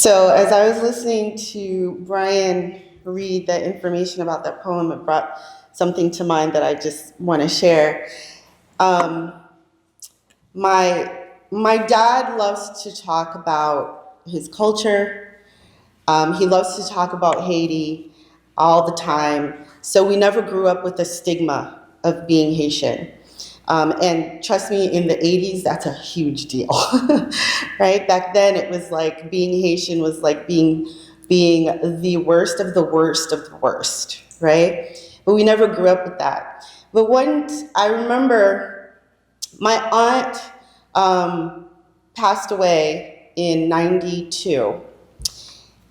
So, as I was listening to Brian read the information about that poem, it brought something to mind that I just want to share. Um, my dad loves to talk about his culture. He loves to talk about Haiti all the time. So we never grew up with the stigma of being Haitian. And trust me, in the 80s, that's a huge deal, right? Back then, it was like being Haitian was like being the worst of the worst of the worst, right? But we never grew up with that. But once I remember my aunt passed away in 92.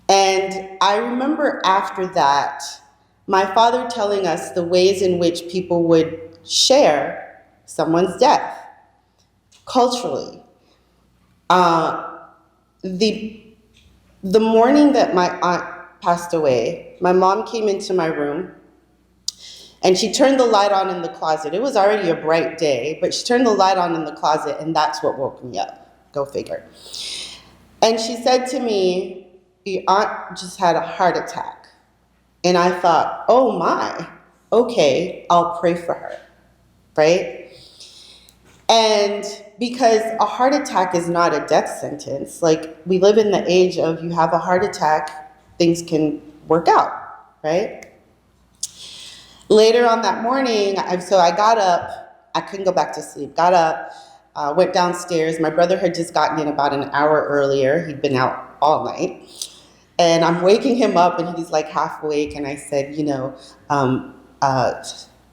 And I remember after that, my father telling us the ways in which people would share someone's death culturally. Uh, the the morning that my aunt passed away, my mom came into my room and she turned the light on in the closet. It was already a bright day, but she turned the light on in the closet, and that's what woke me up. Go figure. And she said to me, "Your aunt just had a heart attack." And I thought, oh my, okay, I'll pray for her, right? And because a heart attack is not a death sentence, like we live in the age of you have a heart attack, things can work out, right? Later on that morning, so I got up, I couldn't go back to sleep, got up, went downstairs. My brother had just gotten in about an hour earlier. He'd been out all night. And I'm waking him up and he's like half awake. And I said,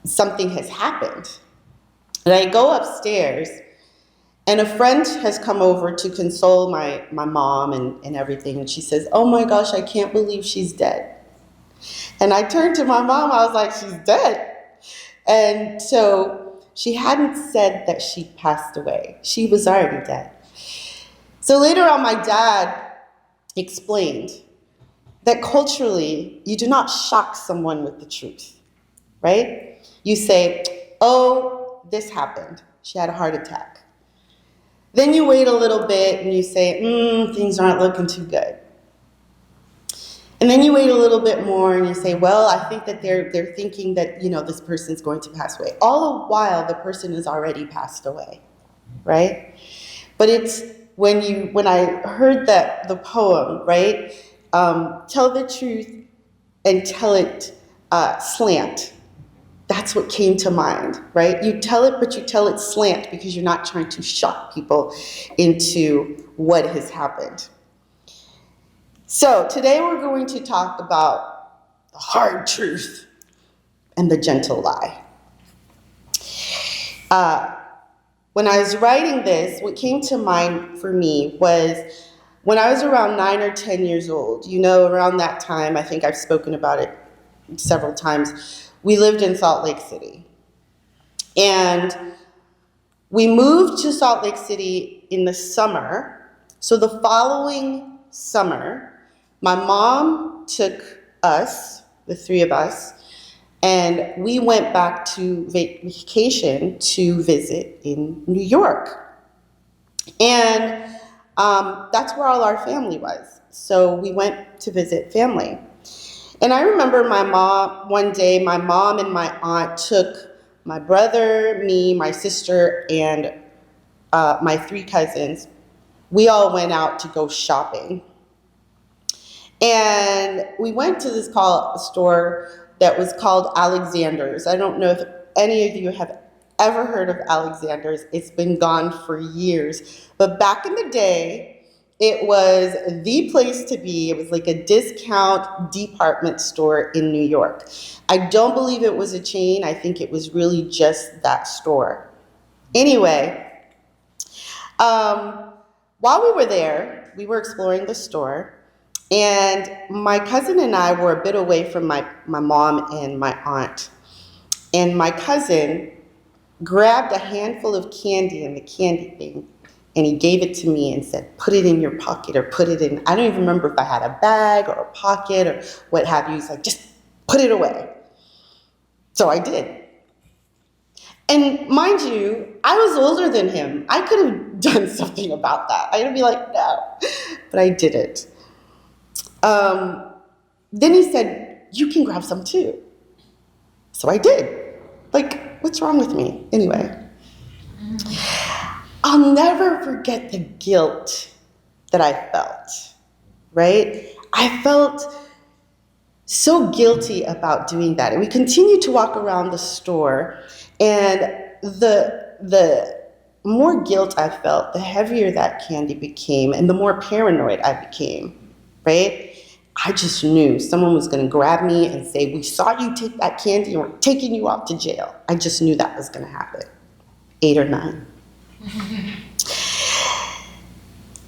something has happened. And I go upstairs and a friend has come over to console my mom and everything. And she says, "Oh my gosh, I can't believe she's dead." And I turned to my mom, I was like, "She's dead." And so she hadn't said that she passed away. She was already dead. So later on, my dad explained that culturally, you do not shock someone with the truth, right? You say, "Oh, this happened. She had a heart attack." Then you wait a little bit and you say, things aren't looking too good. And then you wait a little bit more and you say, "Well, I think that they're thinking that, this person's going to pass away." All the while, the person has already passed away, right? But it's when I heard the poem, right? Tell the truth and tell it slant. That's what came to mind, right? You tell it, but you tell it slant because you're not trying to shock people into what has happened. So today we're going to talk about the hard truth and the gentle lie. When I was writing this, what came to mind for me was when I was around 9 or 10 years old. Around that time, I think I've spoken about it several times, we lived in Salt Lake City. And we moved to Salt Lake City in the summer. So the following summer, my mom took us, the three of us, and we went back to vacation to visit in New York. And that's where all our family was. So we went to visit family. And I remember one day, my mom and my aunt took my brother, me, my sister, and my three cousins. We all went out to go shopping. And we went to this store that was called Alexander's. I don't know if any of you have ever heard of Alexander's. It's been gone for years. But back in the day, it was the place to be. It was like a discount department store in New York. I don't believe it was a chain. I think it was really just that store. Anyway, while we were there, we were exploring the store. And my cousin and I were a bit away from my mom and my aunt. And my cousin grabbed a handful of candy in the candy thing, and he gave it to me and said, "Put it in your pocket," or "Put it in," I don't even remember if I had a bag or a pocket or what have you. He's like, "Just put it away." So I did. And mind you, I was older than him. I could have done something about that. I'd be like, "No," but I didn't. Then he said, you can grab some too. So I did. Like, what's wrong with me? Anyway, I'll never forget the guilt that I felt, right? I felt so guilty about doing that. And we continued to walk around the store, and the more guilt I felt, the heavier that candy became, and the more paranoid I became, right? I just knew someone was going to grab me and say, we saw you take that candy and we're taking you off to jail. I just knew that was going to happen. 8 or 9.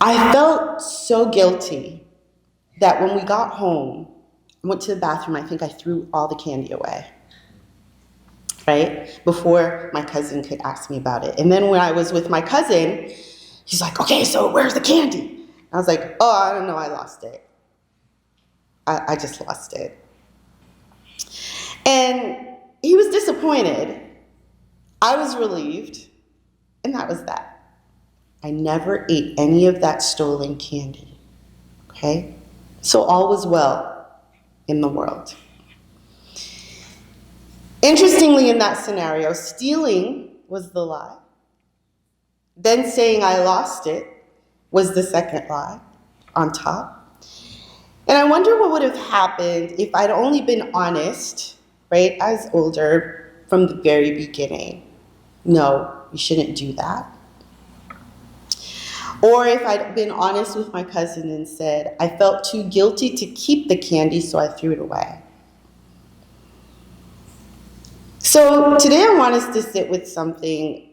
I felt so guilty that when we got home, I went to the bathroom, I think I threw all the candy away, right? Before my cousin could ask me about it. And then when I was with my cousin, he's like, okay, so where's the candy? I was like, oh, I don't know, I lost it. I just lost it. And he was disappointed. I was relieved, and that was that. I never ate any of that stolen candy, okay? So all was well in the world. Interestingly, in that scenario, stealing was the lie. Then saying I lost it was the second lie on top. And I wonder what would have happened if I'd only been honest, right, as older from the very beginning. No, you shouldn't do that. Or if I'd been honest with my cousin and said, I felt too guilty to keep the candy, so I threw it away. So today I want us to sit with something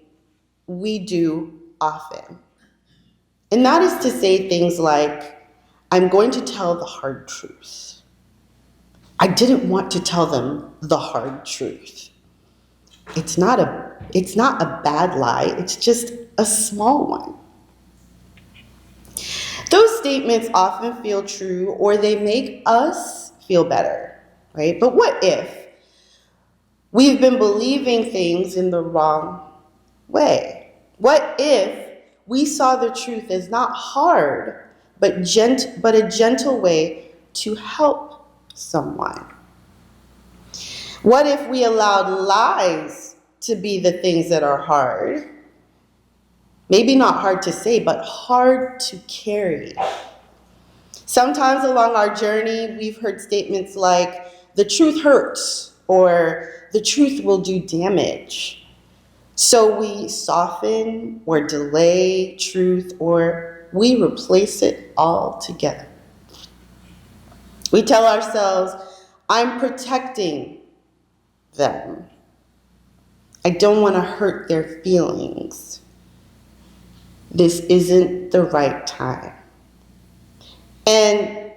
we do often. And that is to say things like, I'm going to tell the hard truth. I didn't want to tell them the hard truth. It's not a bad lie, it's just a small one. Those statements often feel true, or they make us feel better, right? But what if we've been believing things in the wrong way? What if we saw the truth as not hard, but a gentle way to help someone? What if we allowed lies to be the things that are hard? Maybe not hard to say, but hard to carry. Sometimes along our journey, we've heard statements like, the truth hurts, or the truth will do damage. So we soften or delay truth, or we replace it altogether. We tell ourselves, I'm protecting them. I don't want to hurt their feelings. This isn't the right time. And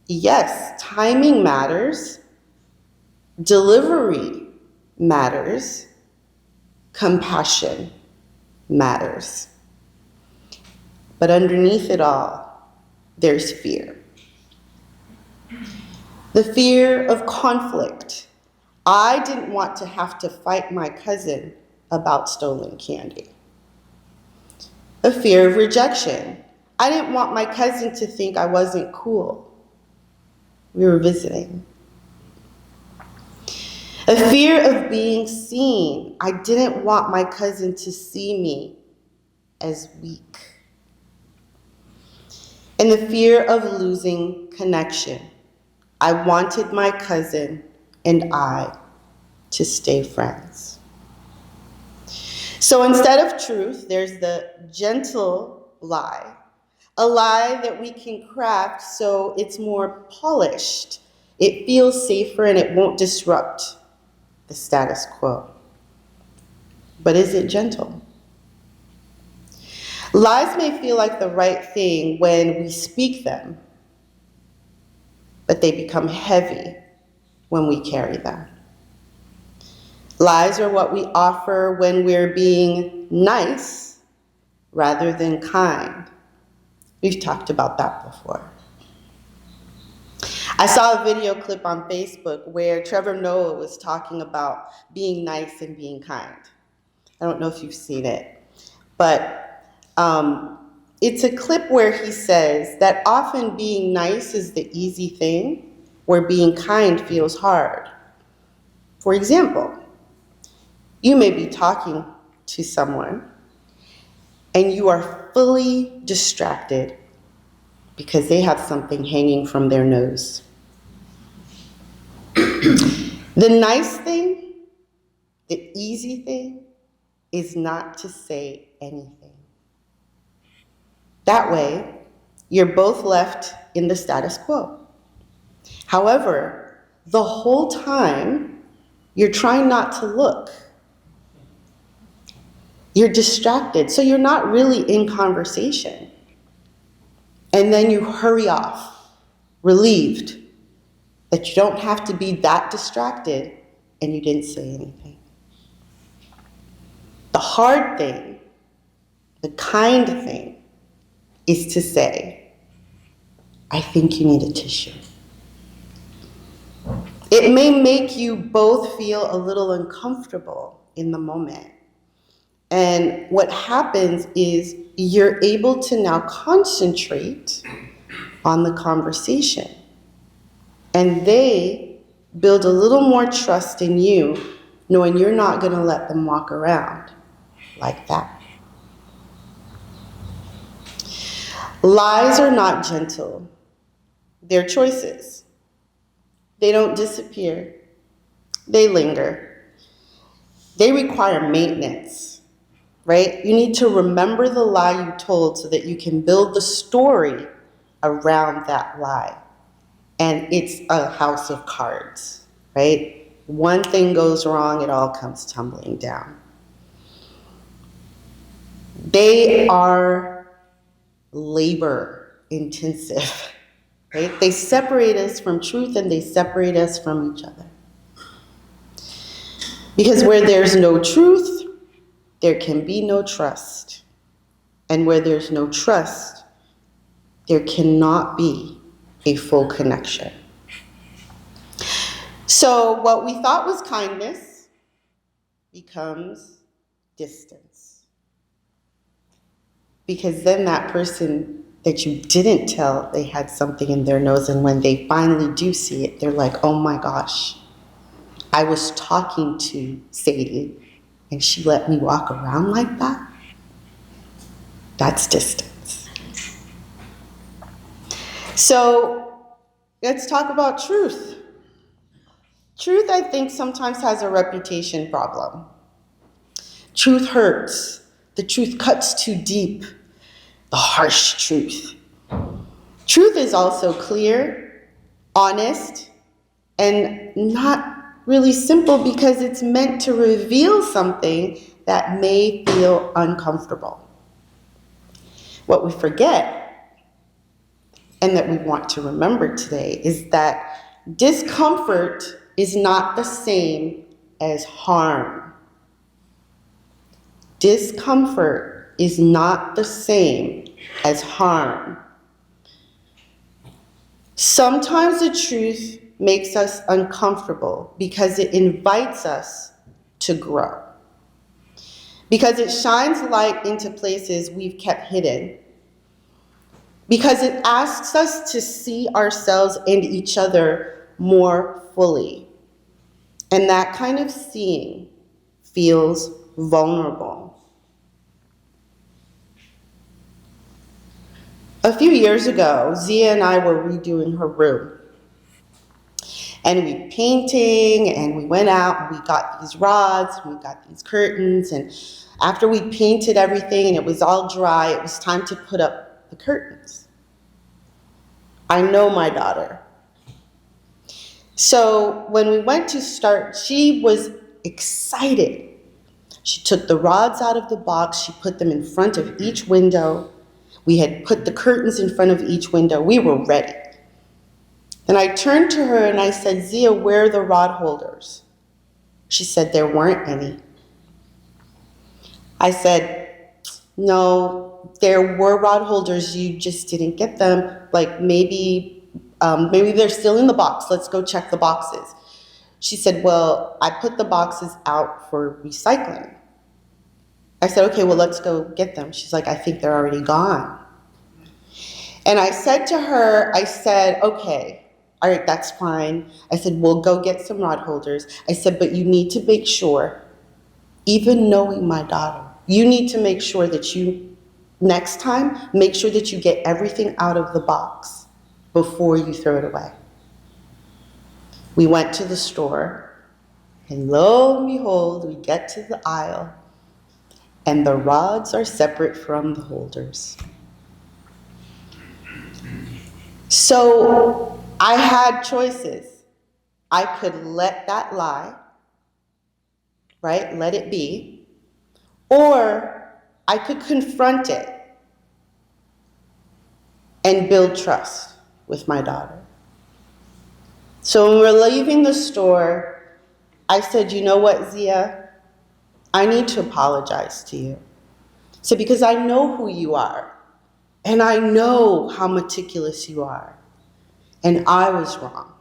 yes, timing matters, delivery matters, compassion matters. But underneath it all, there's fear. The fear of conflict. I didn't want to have to fight my cousin about stolen candy. A fear of rejection. I didn't want my cousin to think I wasn't cool. We were visiting. A fear of being seen. I didn't want my cousin to see me as weak. And the fear of losing connection. I wanted my cousin and I to stay friends. So instead of truth, there's the gentle lie, a lie that we can craft so it's more polished, it feels safer, and it won't disrupt the status quo. But is it gentle? Lies may feel like the right thing when we speak them, but they become heavy when we carry them. Lies are what we offer when we're being nice rather than kind. We've talked about that before. I saw a video clip on Facebook where Trevor Noah was talking about being nice and being kind. I don't know if you've seen it, but It's a clip where he says that often being nice is the easy thing, where being kind feels hard. For example, you may be talking to someone and you are fully distracted because they have something hanging from their nose. The nice thing, the easy thing, is not to say anything. That way, you're both left in the status quo. However, the whole time, you're trying not to look. You're distracted, so you're not really in conversation. And then you hurry off, relieved that you don't have to be that distracted and you didn't say anything. The hard thing, the kind thing, is to say, I think you need a tissue. It may make you both feel a little uncomfortable in the moment. And what happens is you're able to now concentrate on the conversation. And they build a little more trust in you, knowing you're not going to let them walk around like that. Lies are not gentle. They're choices. They don't disappear. They linger. They require maintenance, right? You need to remember the lie you told so that you can build the story around that lie. And it's a house of cards, right? One thing goes wrong, it all comes tumbling down. They are labor intensive, right? They separate us from truth and they separate us from each other. Because where there's no truth, there can be no trust. And where there's no trust, there cannot be a full connection. So what we thought was kindness becomes distance. Because then that person that you didn't tell they had something in their nose, and when they finally do see it, they're like, oh my gosh, I was talking to Sadie and she let me walk around like that? That's distance. So let's talk about truth. Truth, I think, sometimes has a reputation problem. Truth hurts. The truth cuts too deep. The harsh truth. Truth is also clear, honest, and not really simple because it's meant to reveal something that may feel uncomfortable. What we forget, and that we want to remember today, is that discomfort is not the same as harm. Discomfort is not the same as harm. Sometimes the truth makes us uncomfortable because it invites us to grow. Because it shines light into places we've kept hidden. Because it asks us to see ourselves and each other more fully. And that kind of seeing feels vulnerable. A few years ago, Zia and I were redoing her room. And we were painting, and we went out, and we got these rods, and we got these curtains, and after we painted everything and it was all dry, it was time to put up the curtains. I know my daughter. So when we went to start, she was excited. She took the rods out of the box, she put them in front of each window. We had put the curtains in front of each window. We were ready. And I turned to her and I said, Zia, where are the rod holders? She said, there weren't any. I said, no, there were rod holders, you just didn't get them. Like maybe they're still in the box. Let's go check the boxes. She said, well, I put the boxes out for recycling. I said, okay, well, let's go get them. She's like, I think they're already gone. And I said to her, I said, okay, all right, that's fine. I said, we'll go get some rod holders. I said, but you need to make sure, even knowing my daughter, you need to make sure that you, next time, make sure that you get everything out of the box before you throw it away. We went to the store, and lo and behold, we get to the aisle, and the rods are separate from the holders. So I had choices. I could let that lie, right? Let it be. Or I could confront it and build trust with my daughter. So when we're leaving the store, I said, you know what, Zia? I need to apologize to you. So because I know who you are, and I know how meticulous you are, and I was wrong,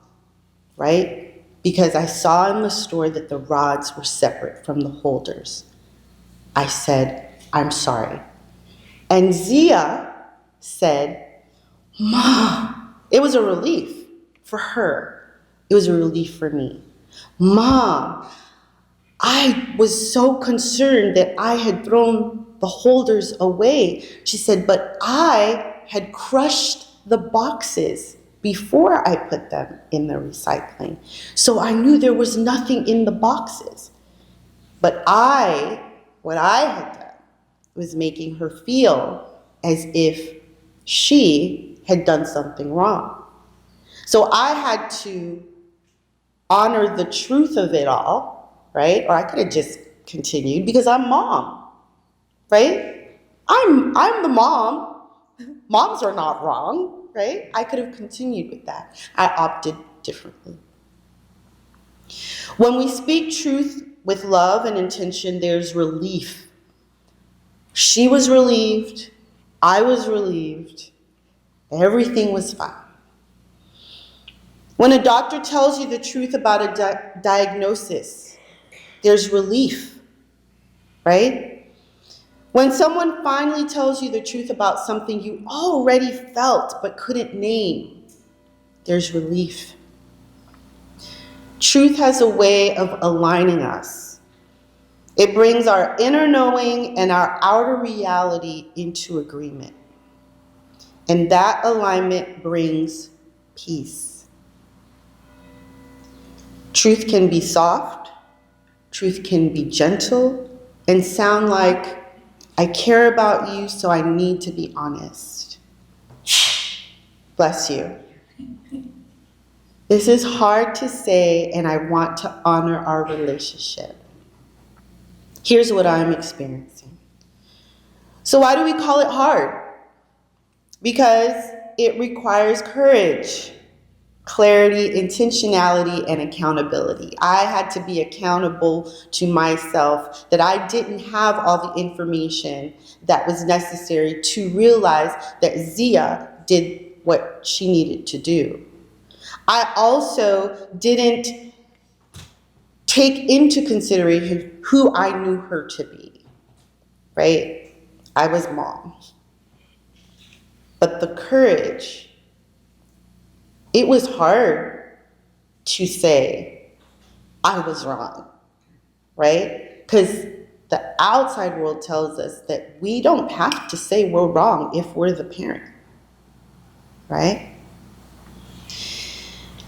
right? Because I saw in the store that the rods were separate from the holders. I said, I'm sorry. And Zia said, Mom, it was a relief for her. It was a relief for me. Mom, I was so concerned that I had thrown the holders away. She said, but I had crushed the boxes before I put them in the recycling. So I knew there was nothing in the boxes. But what I had done was making her feel as if she had done something wrong. So I had to honor the truth of it all, right? Or I could have just continued because I'm mom, right? I'm the mom. Moms are not wrong, right? I could have continued with that. I opted differently. When we speak truth with love and intention, there's relief. She was relieved. I was relieved. Everything was fine. When a doctor tells you the truth about a diagnosis, there's relief, right? When someone finally tells you the truth about something you already felt but couldn't name, there's relief. Truth has a way of aligning us. It brings our inner knowing and our outer reality into agreement. And that alignment brings peace. Truth can be soft, truth can be gentle, and sound like, I care about you, so I need to be honest. Bless you. This is hard to say, and I want to honor our relationship. Here's what I'm experiencing. So why do we call it hard? Because it requires courage, clarity, intentionality, and accountability. I had to be accountable to myself that I didn't have all the information that was necessary to realize that Zia did what she needed to do. I also didn't take into consideration who I knew her to be, right? I was mom. But the courage, it was hard to say I was wrong, right? Because the outside world tells us that we don't have to say we're wrong if we're the parent, right?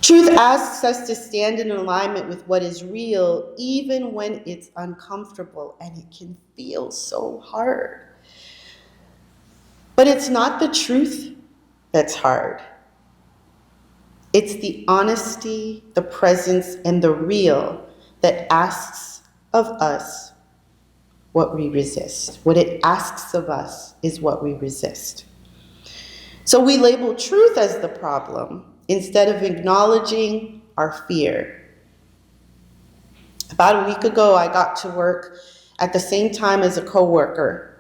Truth asks us to stand in alignment with what is real, even when it's uncomfortable, and it can feel so hard. But it's not the truth that's hard. It's the honesty, the presence, and the real that asks of us what we resist. What it asks of us is what we resist. So we label truth as the problem instead of acknowledging our fear. About a week ago, I got to work at the same time as a coworker.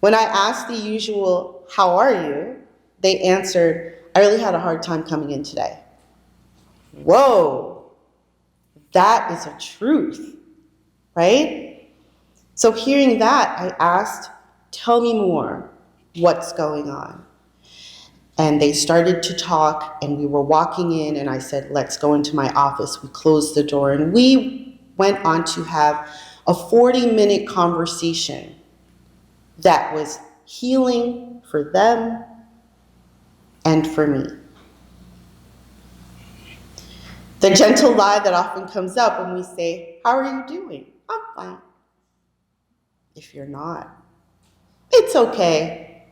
When I asked the usual, "How are you?" they answered, "I really had a hard time coming in today." Whoa, that is a truth, right? So hearing that, I asked, "Tell me more. What's going on?" And they started to talk, and we were walking in, and I said, let's go into my office. We closed the door, and we went on to have a 40-minute conversation that was healing for them and for me. The gentle lie that often comes up when we say, how are you doing? I'm fine. If you're not, it's okay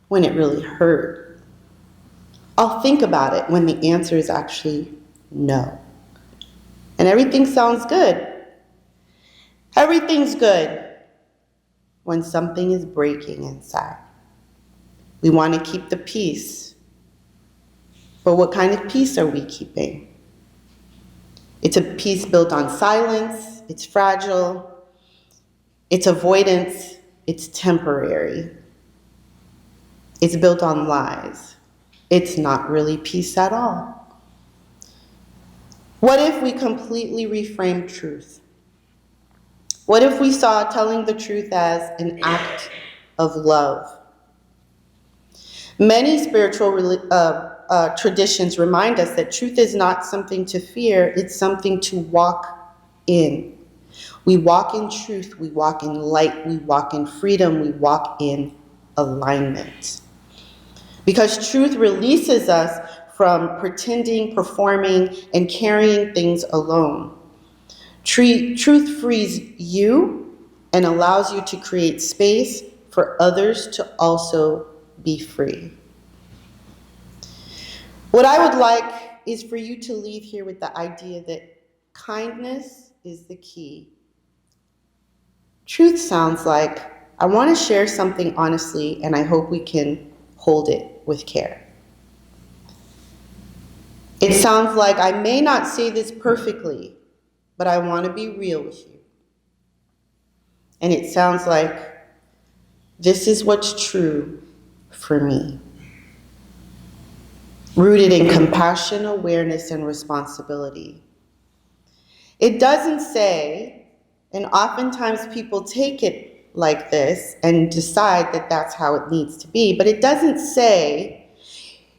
when it really hurt. I'll think about it when the answer is actually no. And everything sounds good. Everything's good when something is breaking inside. We want to keep the peace. But what kind of peace are we keeping? It's a peace built on silence. It's fragile. It's avoidance. It's temporary. It's built on lies. It's not really peace at all. What if we completely reframe truth? What if we saw telling the truth as an act of love? Many spiritual traditions remind us that truth is not something to fear, it's something to walk in. We walk in truth, we walk in light, we walk in freedom, we walk in alignment. Because truth releases us from pretending, performing, and carrying things alone. Truth frees you and allows you to create space for others to also be free. What I would like is for you to leave here with the idea that kindness is the key. Truth sounds like, I want to share something honestly, and I hope we can hold it with care. It sounds like, I may not say this perfectly, but I want to be real with you. And it sounds like, this is what's true for me. Rooted in compassion, awareness, and responsibility. It doesn't say, and oftentimes people take it like this and decide that that's how it needs to be, but it doesn't say,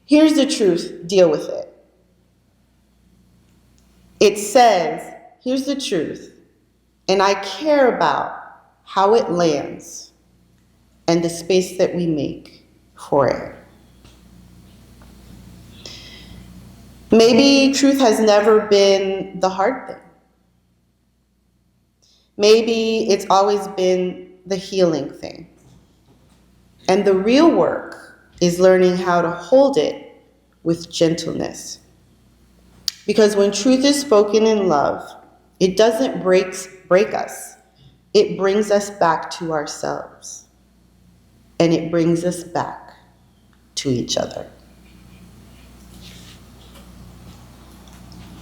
here's the truth, deal with it. It says, here's the truth, and I care about how it lands and the space that we make for it. Maybe truth has never been the hard thing. Maybe it's always been the healing thing. And the real work is learning how to hold it with gentleness. Because when truth is spoken in love, it doesn't break us. It brings us back to ourselves. And it brings us back to each other.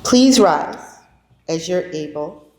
Please rise as you're able.